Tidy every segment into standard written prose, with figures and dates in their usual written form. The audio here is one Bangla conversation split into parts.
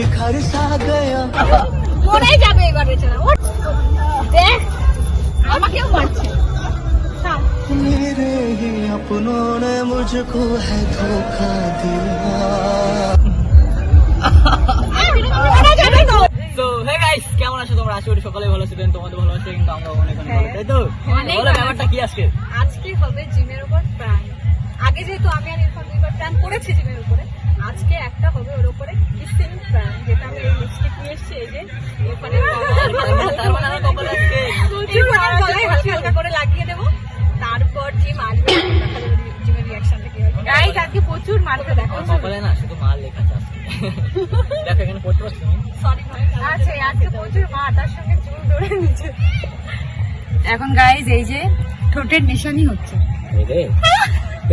बिखर सा गया মরেই যাবে এবার বেচারা দেখ আমাকেও মারছে मेरे ही अपनों ने मुझको है धोखा दिया। তো হে গাইস কেমন আছো তোমরা? আশা করি সকালে ভালো আছো, তোমাদের ভালো আছে, কিন্তু আমরা অনেক অনেক ভালো, তাই তো? বলো ব্যাপারটা কি আজকে? আজকে হবে জিমের উপর প্ল্যান। আগে যেহেতু আমি আর ইরফান দুইবার প্ল্যান করেছি জিমের উপরে, আজকে একটা হবে ওর উপরে কিসিং প্ল্যান, যেটা আমি এই লিপস্টিক নিয়ে এসেছি। এই যে ইরফানের তার মানে আমার কপালে আজকে ইরফানের গলায় হালকা হালকা করে লাগিয়ে দেবো। তারপর জিম আসবে, জিমের রিয়াকশনটা কি হবে। গাইস আজকে প্রচুর মারতে দেখো, কপালে না শুধু মাল লেখা আছে আজকে। দেখো এখানে পড়তে পারছি না, সরি ভাই। আচ্ছা আজকে প্রচুর মা তার সঙ্গে চুল ধরে নিচে। এখন গাইস এই যে ঠোঁটের নিশানি হচ্ছে। এই রে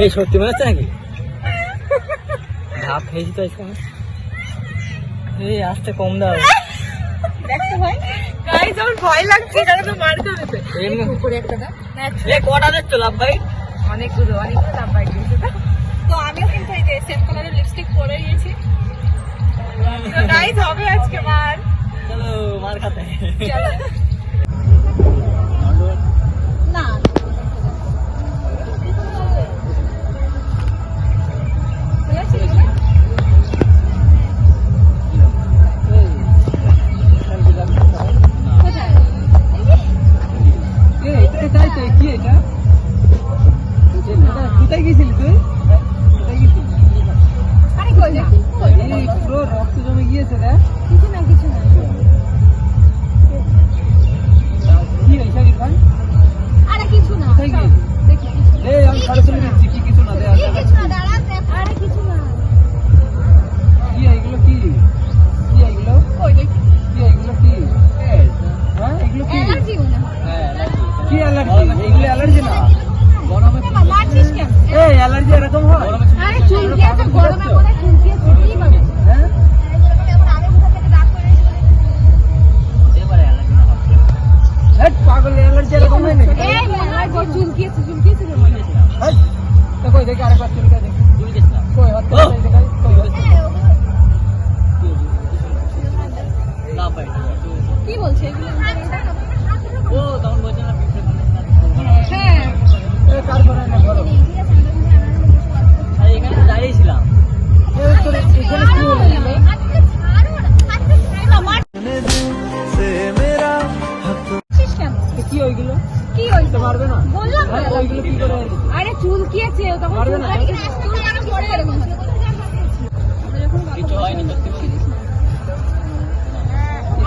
এই সত্যি মনে হচ্ছে নাকি? ভাব খেয়েছি তো আজকে আমি। এই আস্তে কম দাও, দেখছো ভাই গাইস আমার ভয় লাগছে, কারণ তো মারতে হবে। এমনি উপরে একটা দাও, এই কটা দিচ্ছ লাভ ভাই? অনেকগুলো লাভ পাই দিয়েছে। তো আমিও কিন্তু এই যে সেম কালারের লিপস্টিক পরে নিয়েছি। তো গাইস হবে আজকে মার। চলো মার খাতে। চলো না কোথায় গেছিলি তুই? আরে কই না পুরো রক্ত জমে গিয়েছে রে। কিছু না কি হয়েছে ইরফান? আরে কিছু না কোথায় গিয়েছিস? দেখি এই আমি সাড়ে চলে দিচ্ছি, কি কিছু না দে। কিছু না দাঁড়া, আরে কিছু না। কি এগুলো? কি এগুলো? কই দেখি কি এগুলো? কি হ্যাঁ এগুলো কি? অ্যালার্জি মনে হয়। কি অ্যালার্জি? এগুলো অ্যালার্জি না, গরমে মারছিস কেন? এই অ্যালার্জি এরকম হয়? আরে চুলকিয়েছে গরমে মনে চুলকিয়েছে কি হবে? হ্যাঁ হ্যাঁ পাগল, অ্যালার্জি এরকম হয় নাকি? এই মনে হয় চুলকিয়েছে মনে হয়। হ্যাঁ তো কই দেখি আরেকবার চুলকা দেখি। কই হচ্ছে দেখাই কই হচ্ছে না ভাই। কি বলছে এগুলো? ও তখন বলছে না পিঠে হ্যাঁ এই তারপরে না বলো। আর এখানে দাঁড়িয়েছিলাম, এই তোর এখানে কি হলো? से मेरा हक কি ওইগুলো? কি হইছে? মারবে না? বললাম তো। হ্যাঁ, ওইগুলো কি করে? আরে চুলকিয়েছে তখন মারবে না? চুল কেন পড়ে এরকম হচ্ছে? কিছু হয়নি সত্যি বলি।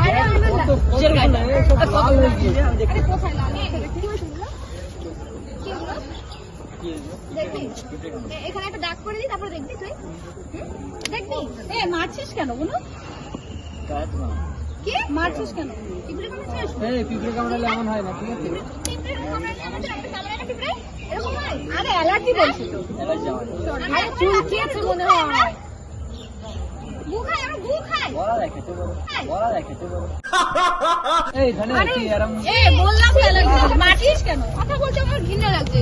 আরে আমরা না। কিসের গান? এই সব লাল হয়ে গিয়েছে, আমি দেখি। আরে কোথায় লাগে? কি হইছে এগুলো? কি এগুলো? কি হলো? দেখবি? এখানে একটা দাগ করে দিই, তারপর দেখবি তুই? দেখবি? এ মারছিস কেন বলো? কাজ না। কি মারছিস কেন? পিঁপড়ে কামড়েছিস? এই পিঁপড়ে কামড়ালে এমন হয় না, ঠিক আছে? পিঁপড়ে কামড়ালে আমাদের একটা কামড়ায় না পিঁপড়ে? এরকম হয়? আরে অ্যালার্জি বলছি তো। অ্যালার্জি আমার। আরে চুলকিয়েছে মনে হয়। গু খাই, আমরা গু খাই। বলা রেখেছে বলো, বলা রেখেছে বলো। এই ধনে কি এরকম? এ বললাম তো অ্যালার্জি। মারছিস কেন? কথা বলতে আমার ঘৃণা লাগছে।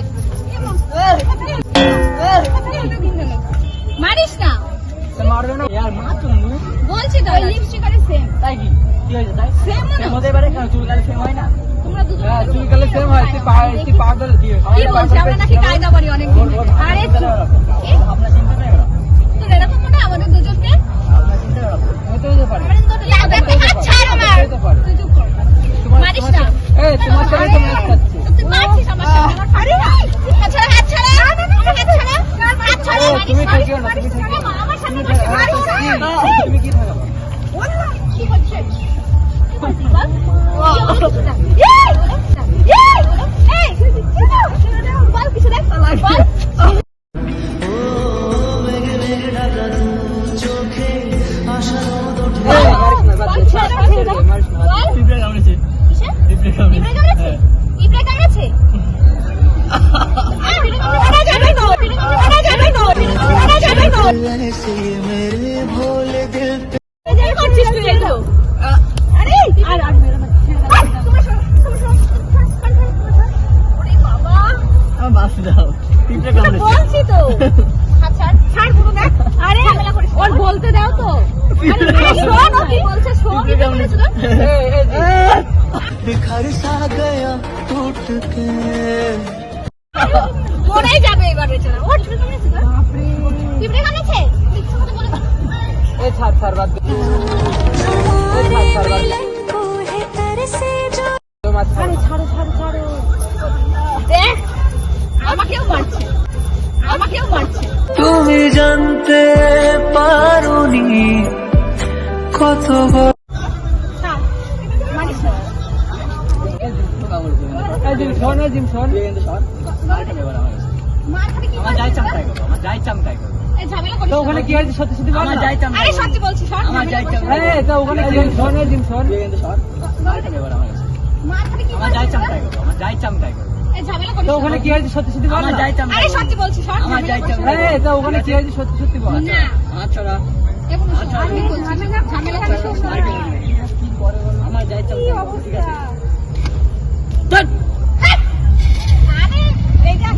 মারিস না। সে মারবে না यार, মা তুমি বলছি তো লিপস্টিক আরে সেম। তাই কি কি হয়েছে? তাই সেম না। সেম হতে পারে, কেন চুল কালে সেম হয় না? তোমরা দুজন হ্যাঁ চুল কালে সেম হয়, তুই পাগল কি? কি বলছ? আমরা নাকি কায়দা করি অনেক দিন থেকে। আরে কি? আপনার চিন্তা নেই ওরা, তোর এরকম মনে হয় আমাদের দুজনকে? আপনার চিন্তা ওরা হতে হতে পারে, আমাদের দুজনকে হাত ছাড় আমার। হতে পারে। তুই চুপ কর। মারিস না। এই তোমার সাথে তো ম্যাচ খাচ্ছে। তুই মারছিস আমার সামনে। আরে হাত ছাড়া, হাত ছাড়া। হাত ছাড়া। হাত ছাড়া। তুমি ঠেকিও না, তুমি ঠেকিও না। আমার সামনে মারিস না। তুমি কি থাকো? কি হচ্ছে? কি হচ্ছে বল? এই বল কিছু দেখ বল। চোখে আশার মতো পিঁপড়ে কামড়েছে, পিঁপড়ে কামড়েছে। পিঁপড়ে কামড়েছে? से मेरे भोले दिल पे করছিস তুই এগুলো? আরে আর মেরে পিঁপড়ে কামড়েছে। বলছি তো ছাড় পুরো দেখ। আরে ওর বলতে দাও তো। আরে শোন ও কি বলছে, শোন। পিঁপড়ে কামড়েছে। बिखर सा गया टूट के মরেই যাবে এবার বেচারা। ওর পিঁপড়ে কামড়েছে তো? পিঁপড়ে কামড়েছে? মিথ্যে কথা বলে না। এই ছাড় বাদ দে। এই ছাড় বাদ দে। দেখ আমাকেও মারছে। তুমি জানতে পারোনি কত ছাড়, মারিস না। এই জিম শোন, এই জিম শোন। তুই কিন্তু শোন। মারটা নেবার আমার কাছে। মার খাবি কি? আমার যাই চামটাই করবো, আমার যাই চামটাই করবো। এই ঝামেলা করিস তো না। ওখানে কি হয়েছে সত্যি সত্যি বল। আমার যাই চামটাই। আরে সত্যি বলছি, শোন। আমার যাই চামটাই। এই তো ওখানে কি শোন, এই জিম শোন। তুই কিন্তু শোন। মারটা নেবার আমার কাছে। মার খাবি কি? আমার যাই চামটাই করবো, আমার যাই চামটাই করবো। এই ঝামেলা করিস তো না। ওখানে কি হয়েছে সত্যি সত্যি বল। আমার যাই চামটাই। আরে সত্যি বলছি, শোন। আমার যাই চামটাই। এই তো ওখানে কি হয়েছে সত্যি সত্যি বল। না। আচ্ছা না। এখন আমি বলছি, ঝামেলা করিস না। আমার যাই চামটাই করবো, ঠিক আছে। আরে এইটা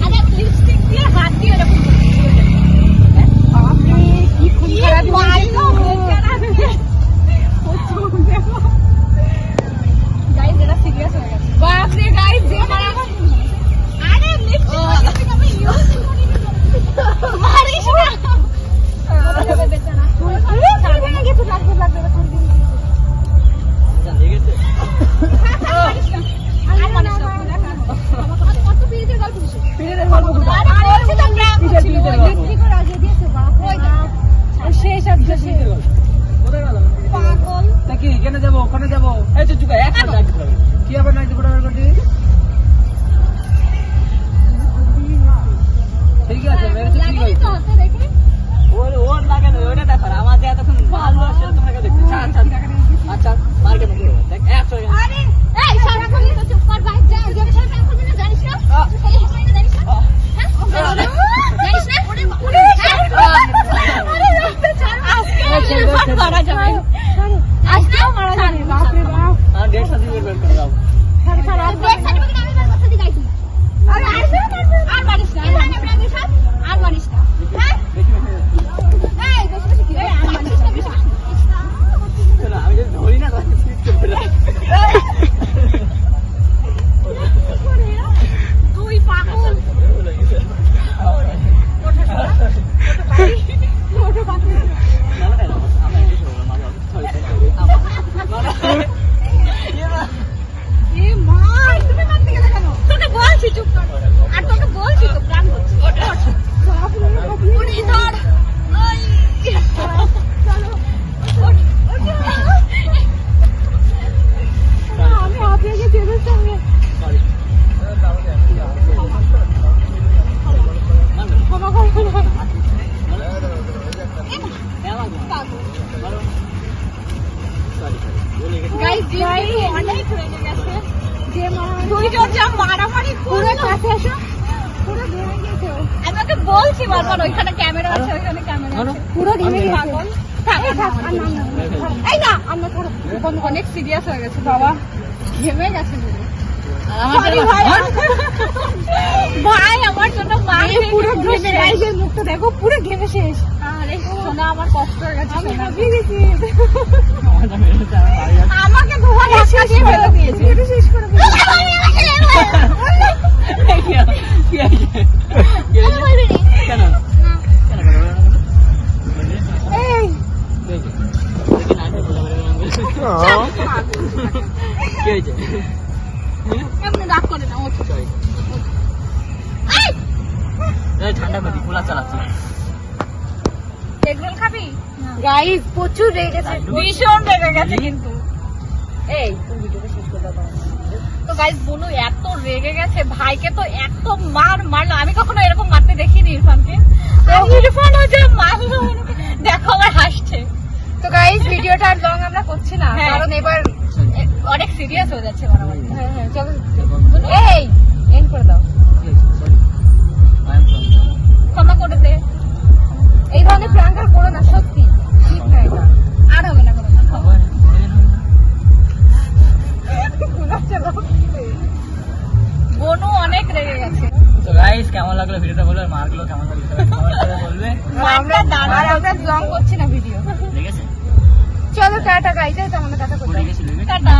আরে লিপস্টিক দিয়ে হাত দিয়ে এরকম আপনি কি খুন খারাপ মারলো বেচারা। গাইস এটা সিরিয়াস হয়ে গেছে। বাপ রে গাইস যে মারা আরে লিপস্টিক আমি ইউজ করি মারিস না। আরে বেচারা ছাড় ভেঙে গেছে, লাগবে এরকম দিন। ঠিক আছে। আর মারিস না। কত পিরিতের গল্প দিছে। পিরিতের গল্প কোথায়? আরে বলছি তো প্র্যাঙ্ক কিসের ছিল। পিরিতের গল্প? লিপস্টিক ও রাজিয়ে দিয়েছে বাপ রে বাপ। শেষ পিরিতের গল্প। কোথায় গেল? পাগল। তা কি কেন যাবো, ওখানে যাবো? এই তো চুকা এক হাজার কি আবার 90 টাকা করতে? ঠিক আছে মেরেছে, ঠিক লাগেনি আছে। তো হাতে দেখে। ওর লাগে না, ওটা দেখো না। আমার যে এতক্ষণ ভালো আসলে তোমাকে দেখতে। আচ্ছা মার্কেট করবো দেখ 100 টাকা। আরে এই সারাক্ষণ তো চুপ কর ভাই, যা যে বিষয়ে প্র্যাঙ্ক করবি না জানিস না? এই বিষয়ে জানিস না? হ্যাঁ জানিস না? আরে রাস্তা ছাড়। আজকে মারা যাবে। আজকেও মারা যাবে। বাপ রে বাপ। আর 1.5 সার্টিফিকেট বের করে দাও। ছাড় আর দেখ সার্টিফিকেট আমি বের করতে দিই তুই। আরে আর মারিস না। এখানে প্র্যাঙ্ক সব আর মারিস না। হ্যাঁ এই বেশি বেশি কি? আর মারিস না বেশি। না, আমি যদি ধরি না তাহলে স্পিড করবে না। তুই পাগল। এ মা তুমি মারতে গেলে কেন? তোকে বলছি চুপ কর। আর তোকে বলছি তো প্ল্যান করছি। ওঠ উনি ধর। ওই চলো ওঠ আমি আপনাকে চেনের সঙ্গে ক্ষমা করবো না। গাইস অনেক রেগে গেছে। যে দুইজন যা মারামারি পুরো কাছে এসো, পুরো ঘেমে গেছে। আমি ওকে বলছি বারবার ওইখানে ক্যামেরা আছে, ওইখানে ক্যামেরা আছে। পুরো ঘেমে গেছে। পাগল এই না আমরা ধরো অনেক সিরিয়াস হয়ে গেছে বাবা, ঘেমে গেছে পুরো। Sorry ভাই ভাই আমার জন্য মারে পুরো ঘেমে গেছে। মুখটা দেখো পুরো ঘেমে শেষ। আরে সোনা আমার কষ্ট হয়ে গেছে। আমি হাঁপিয়ে গেছি। আমাকে ধোয়া শেষ করে দিয়েছে। এটা শেষ করে দিয়েছে। কি আছে? কি আছে? কেন? কেন করবে না? এই দেখি নাটক বলে কি হয়েছে? এমনি রাগ করে না। ওঠ সরি এই ঠান্ডা করে খোলা চালাচ্ছি। এগরোল খাবি? গাইস প্রচুর রেগে গেছে, ভীষণ রেগে গেছে কিন্তু। এই তুই ভিডিওটা শেষ করে দাও। তো গাইস বনু এত রেগে গেছে, ভাইকে তো এত মারলো। আমি কখনো এরকম মারতে দেখিনি ইরফানকে। ইরফানও যে মারলো দেখো আমার হাসছে। তো গাইস ভিডিওটা আর লং আমরা করছি না, কারণ এবার অনেক সিরিয়াস হয়ে যাচ্ছে মারামারি। হ্যাঁ হ্যাঁ চলো এই এন্ড করে দাও। ক্ষমা করে দে। এই ধরনের প্র্যাঙ্ক আর করো না, সত্যি ঠিক না, এটা আর হবে না কোনো। বনু অনেক অনেক রেগে গেছে। তো গাইস কেমন লাগলো ভিডিওটা বলবে, আর মারগুলো কেমন লাগলো কমেন্ট করে বলবে। আমরা আর আমরা ব্লগ করছি না ভিডিও। লেগেছে? চলো টাটা গাইস, আমাদের টাটা পড়ে করতে গেছিল টাটা।